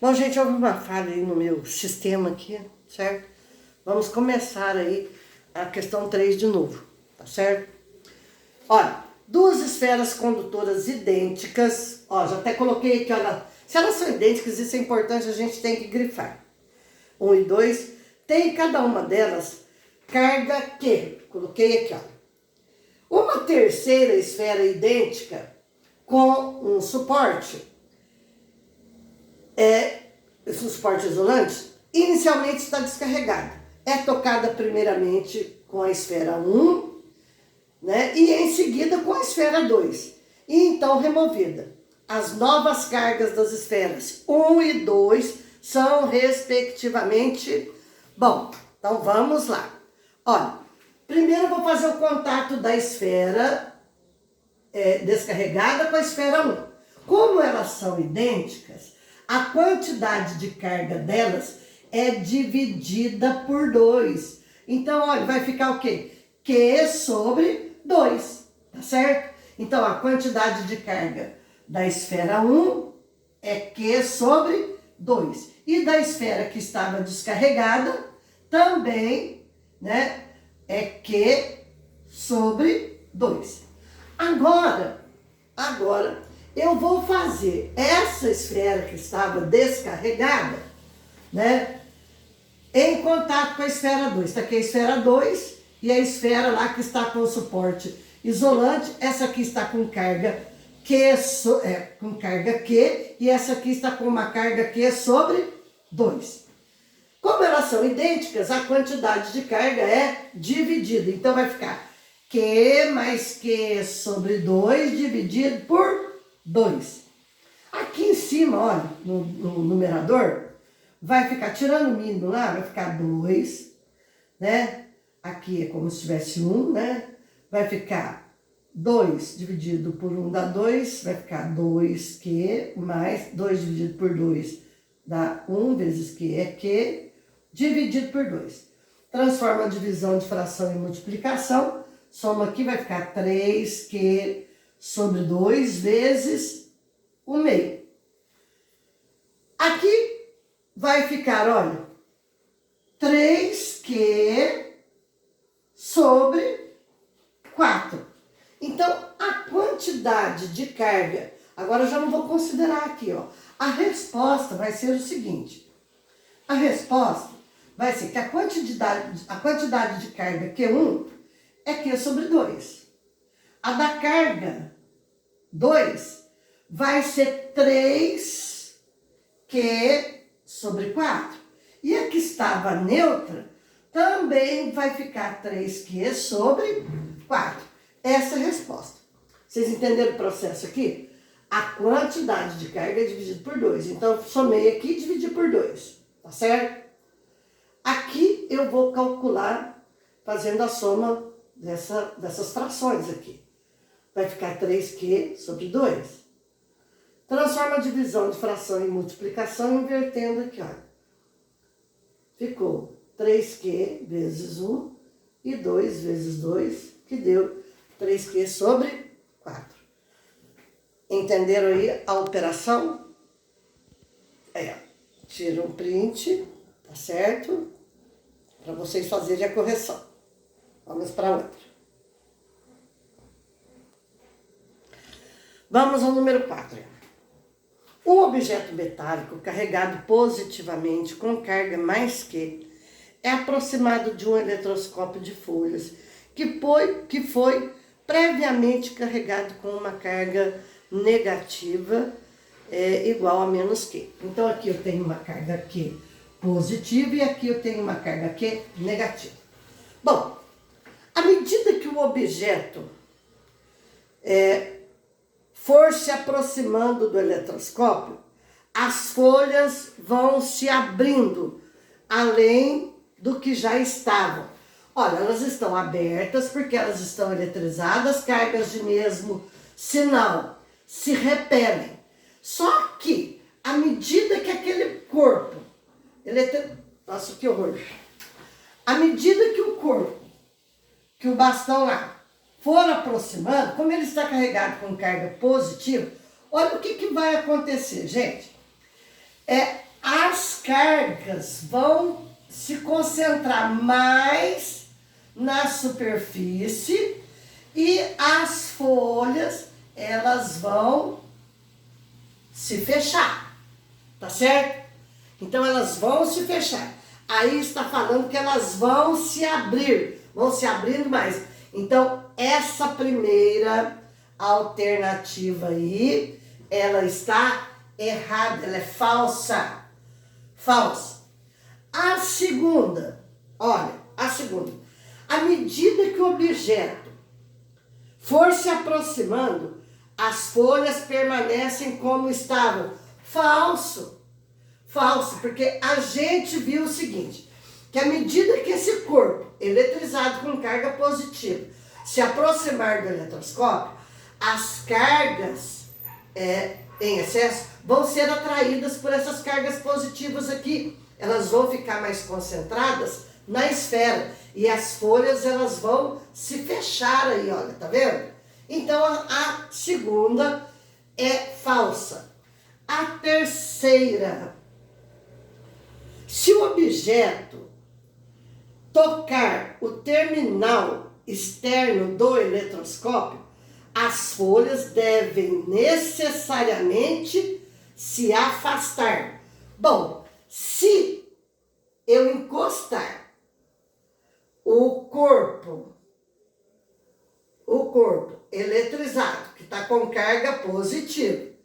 Bom, gente, houve uma falha aí no meu sistema aqui, certo? Vamos começar aí a questão 3 de novo, tá certo? Olha, duas esferas condutoras idênticas, ó, já até coloquei aqui, olha, se elas são idênticas, isso é importante, a gente tem que grifar. 1 e 2, tem cada uma delas carga Q, coloquei aqui, ó. Uma terceira esfera idêntica com um suporte, esse suporte isolante, inicialmente está descarregada. É tocada primeiramente com a esfera 1, né? E em seguida com a esfera 2. E então removida. As novas cargas das esferas 1 e 2 são respectivamente... Bom, então vamos lá. Olha, primeiro eu vou fazer o contato da esfera descarregada com a esfera 1. Como elas são idênticas, a quantidade de carga delas é dividida por 2. Então, olha, vai ficar o quê? Q sobre 2, tá certo? Então, a quantidade de carga da esfera 1 é Q sobre 2. E da esfera que estava descarregada, também, né, é Q sobre 2. Agora, eu vou fazer essa esfera que estava descarregada, né, em contato com a esfera 2. Está aqui a esfera 2 e a esfera lá que está com o suporte isolante. Essa aqui está com carga Q, e essa aqui está com uma carga Q sobre 2. Como elas são idênticas, a quantidade de carga é dividida. Então, vai ficar Q mais Q sobre 2 dividido por 2. Aqui em cima, olha, no numerador, vai ficar, tirando o mínimo lá, vai ficar 2, né? Aqui é como se tivesse 1, né? Vai ficar 2 dividido por 1 dá 2, vai ficar 2Q mais 2 dividido por 2 dá 1 vezes Q é Q, dividido por 2. Transforma a divisão de fração em multiplicação, soma aqui, vai ficar 3Q sobre 2 vezes 1 meio. Aqui vai ficar, olha, 3Q sobre 4. Então, a quantidade de carga, agora eu já não vou considerar aqui, ó. A resposta vai ser o seguinte. A resposta vai ser que a quantidade de carga Q1 é Q sobre 2. A da carga 2 vai ser 3Q sobre 4. E a que estava neutra também vai ficar 3Q sobre 4. Essa é a resposta. Vocês entenderam o processo aqui? A quantidade de carga é dividida por 2. Então, somei aqui e dividi por 2. Tá certo? Aqui eu vou calcular fazendo a soma dessas frações aqui. Vai ficar 3Q sobre 2. Transforma a divisão de fração em multiplicação, invertendo aqui, ó. Ficou 3Q vezes 1 e 2 vezes 2, que deu 3Q sobre 4. Entenderam aí a operação? Tira um print, tá certo? Para vocês fazerem a correção. Vamos para outra. Vamos ao número 4. Um objeto metálico carregado positivamente com carga mais Q é aproximado de um eletroscópio de folhas que foi previamente carregado com uma carga negativa igual a menos Q. Então, aqui eu tenho uma carga Q positiva e aqui eu tenho uma carga Q negativa. Bom, à medida que o objeto for se aproximando do eletroscópio, as folhas vão se abrindo além do que já estavam. Olha, elas estão abertas porque elas estão eletrizadas, cargas de mesmo sinal se repelem. Só que, à medida que aquele corpo... Nossa, que horror! À medida que o corpo, que o bastão lá, for aproximando, como ele está carregado com carga positiva, olha o que vai acontecer, gente. As cargas vão se concentrar mais na superfície e as folhas, elas vão se fechar, tá certo? Então elas vão se fechar. Aí está falando que elas vão se abrir, vão se abrindo mais. Então essa primeira alternativa aí, ela está errada, ela é falsa. Falsa. A segunda, olha, a segunda. À medida que o objeto for se aproximando, as folhas permanecem como estavam. Falso. Falso, porque a gente viu o seguinte, que à medida que esse corpo eletrizado com carga positiva se aproximar do eletroscópio, as cargas em excesso vão ser atraídas por essas cargas positivas aqui. Elas vão ficar mais concentradas na esfera e as folhas elas vão se fechar aí, olha, tá vendo? Então a segunda é falsa. A terceira, se o objeto tocar o terminal externo do eletroscópio, as folhas devem necessariamente se afastar. Bom, se eu encostar o corpo eletrizado, que está com carga positiva,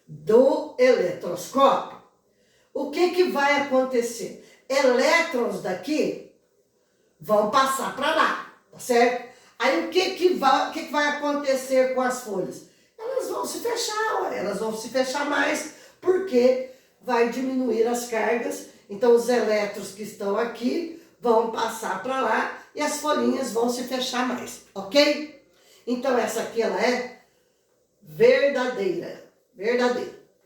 do eletroscópio, o que vai acontecer? Elétrons daqui vão passar para lá, tá certo? Aí o que vai acontecer com as folhas? Elas vão se fechar, elas vão se fechar mais, porque vai diminuir as cargas, então os elétrons que estão aqui vão passar para lá e as folhinhas vão se fechar mais, ok? Então essa aqui ela é verdadeira,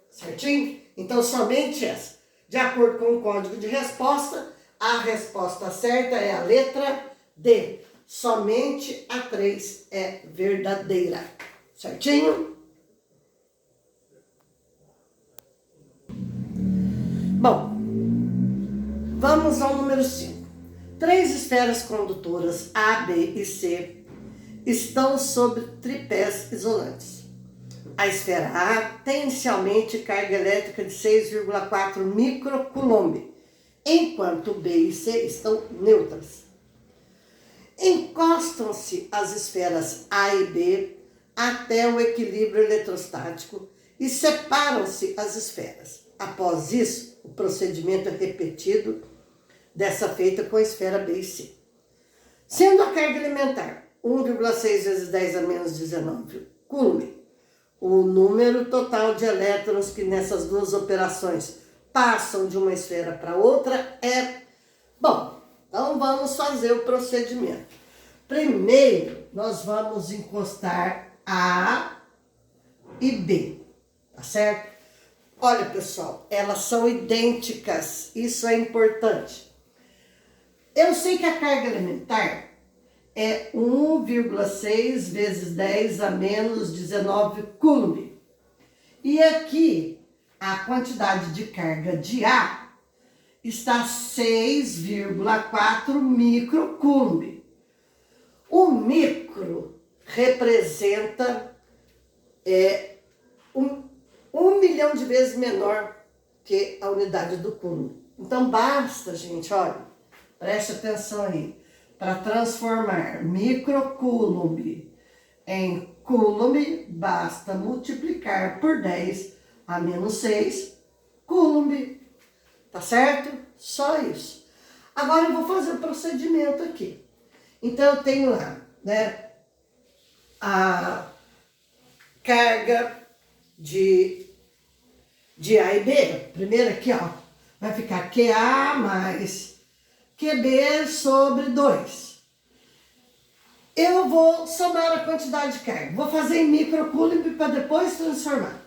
certinho? Então somente essa. De acordo com o código de resposta, a resposta certa é a letra D. Somente a 3 é verdadeira, certinho? Bom, vamos ao número 5. 3 esferas condutoras A, B e C estão sobre tripés isolantes. A esfera A tem inicialmente carga elétrica de 6,4 microcoulomb, enquanto B e C estão neutras. Encostam-se as esferas A e B até o equilíbrio eletrostático e separam-se as esferas. Após isso, o procedimento é repetido, dessa feita com a esfera B e C. Sendo a carga elementar 1,6 vezes 10 a menos 19 coulomb, o número total de elétrons que nessas duas operações passam de uma esfera para outra é... Bom, então vamos fazer o procedimento. Primeiro, nós vamos encostar A e B, tá certo? Olha, pessoal, elas são idênticas, isso é importante. Eu sei que a carga elementar é 1,6 vezes 10 a menos 19 coulomb. E aqui, a quantidade de carga de A está 6,4 microcoulomb. O micro representa 1 milhão de vezes menor que a unidade do coulomb. Então basta, gente, olha, preste atenção aí, para transformar microcoulomb em coulomb, basta multiplicar por 10 a menos 6 coulomb, tá certo? Só isso. Agora eu vou fazer o procedimento aqui. Então eu tenho lá, né, a carga de A e B. Primeiro aqui, ó, vai ficar QA mais QB sobre 2. Eu vou somar a quantidade de carga. Vou fazer em microcoulomb para depois transformar.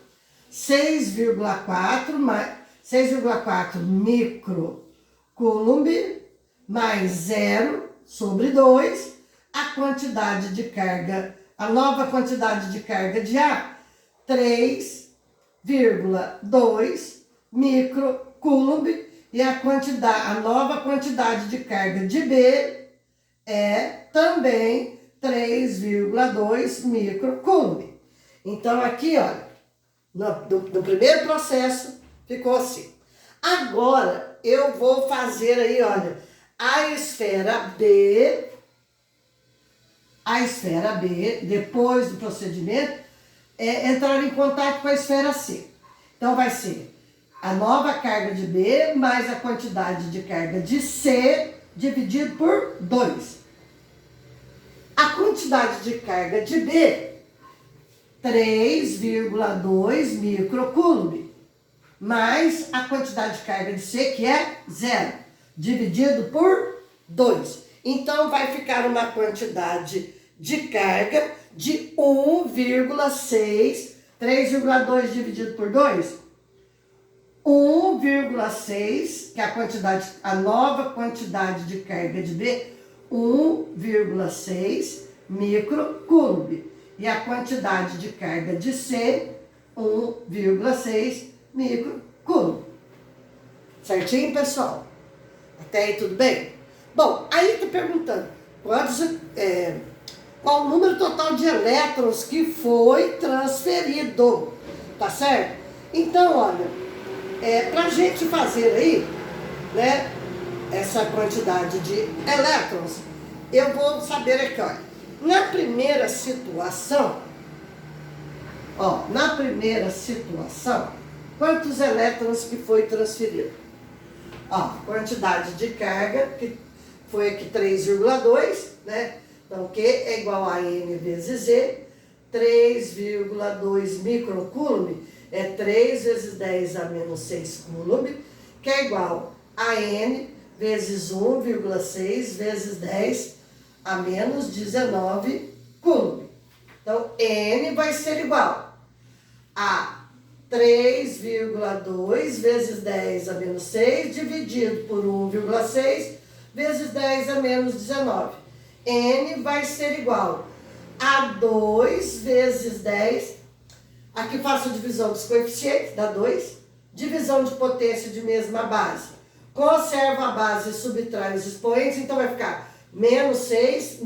6,4 microcoulomb mais 0 sobre 2, a quantidade de carga, a nova quantidade de carga de A, 3,2 microcoulomb e a nova quantidade de carga de B é também 3,2 microcoulomb. Então aqui, olha, no primeiro processo ficou assim. Agora eu vou fazer aí, olha, a esfera B, depois do procedimento, entrar em contato com a esfera C. Então vai ser a nova carga de B mais a quantidade de carga de C dividido por 2. A quantidade de carga de B, 3,2 microcoulomb, mais a quantidade de carga de C, que é 0, dividido por 2. Então, vai ficar uma quantidade de carga de 1,6, 3,2 dividido por 2, 1,6, que é a nova quantidade de carga de B, 1,6 microcoulomb. E a quantidade de carga de C, 1,6 microcoulomb. Certinho, pessoal? Até aí tudo bem? Bom, aí está perguntando qual o número total de elétrons que foi transferido, tá certo? Então, olha, para a gente fazer aí, né, essa quantidade de elétrons, eu vou saber aqui, olha, na primeira situação, quantos elétrons que foi transferido? Ó, quantidade de carga, que foi aqui 3,2, né? Então, Q é igual a N vezes Z, 3,2 microcoulomb é 3 vezes 10 a menos 6 coulomb, que é igual a N vezes 1,6 vezes 10 a menos 19 coulomb. Então, N vai ser igual a 3,2 vezes 10 a menos 6 dividido por 1,6 vezes 10 a menos 19. N vai ser igual a 2 vezes 10. Aqui faço a divisão dos coeficientes, dá 2. Divisão de potência de mesma base. Conserva a base e subtrai os expoentes, então vai ficar menos 6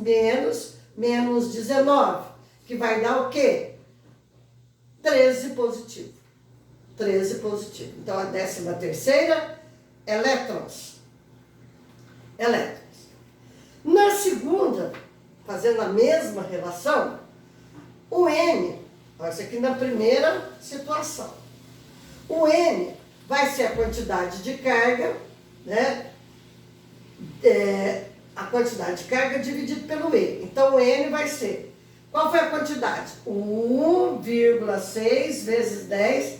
menos 19, que vai dar o quê? 13 positivo. 13 positivo. Então, a 13ª, elétrons. Na segunda, fazendo a mesma relação, o N, olha isso aqui na primeira situação. O N vai ser a quantidade de carga, né? A quantidade de carga dividido pelo E. Então, o N vai ser, qual foi a quantidade? 1,6 vezes 10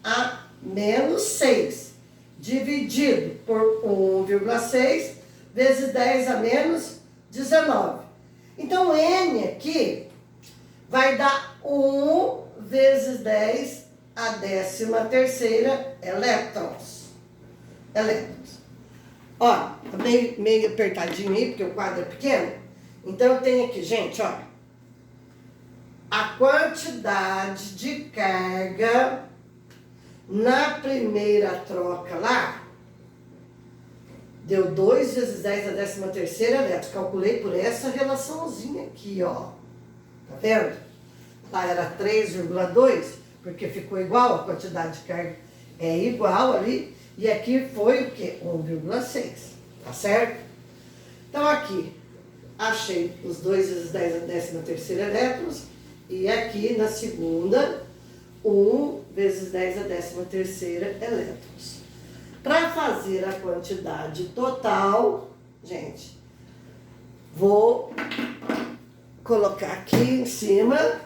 a menos 6, dividido por 1,6 vezes 10 a menos 19. Então, o N aqui vai dar 1 vezes 10 a 13ª elétrons. Ó, tá meio apertadinho aí, porque o quadro é pequeno. Então, eu tenho aqui, gente, ó, a quantidade de carga na primeira troca lá, deu 2 vezes 10 a 13ª elétrons. Calculei por essa relaçãozinha aqui, ó. Tá vendo? Lá era 3,2, porque ficou igual, a quantidade de carga é igual ali. E aqui foi o quê? 1,6, tá certo? Então aqui, achei os 2 vezes 10 a 13ª elétrons. E aqui na segunda, 1 vezes 10 a 13ª elétrons. Para fazer a quantidade total, gente, vou colocar aqui em cima,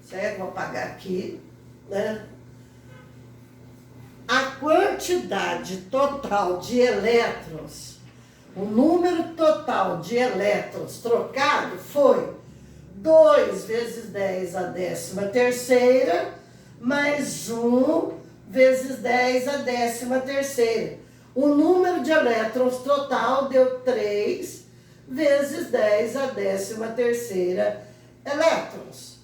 certo? Vou apagar aqui, né? A quantidade total de elétrons, o número total de elétrons trocado foi 2 vezes 10 a 13ª, mais 1 vezes 10 a 13ª. O número de elétrons total deu 3 vezes 10 a 13ª elétrons.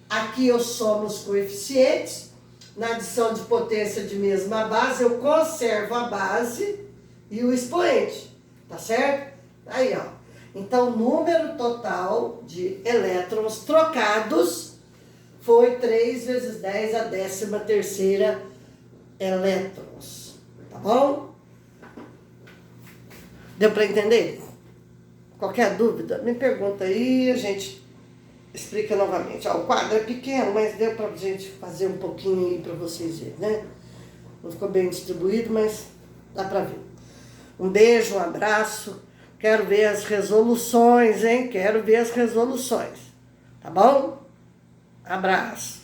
Aqui eu somo os coeficientes, na adição de potência de mesma base, eu conservo a base e o expoente, tá certo? Aí, ó. Então, o número total de elétrons trocados foi 3 vezes 10 a 13ª elétrons, tá bom? Deu para entender? Qualquer dúvida, me pergunta aí, a gente explica novamente. Ó, o quadro é pequeno, mas deu pra gente fazer um pouquinho aí pra vocês verem, né? Não ficou bem distribuído, mas dá pra ver. Um beijo, um abraço. Quero ver as resoluções, hein? Quero ver as resoluções. Tá bom? Abraço.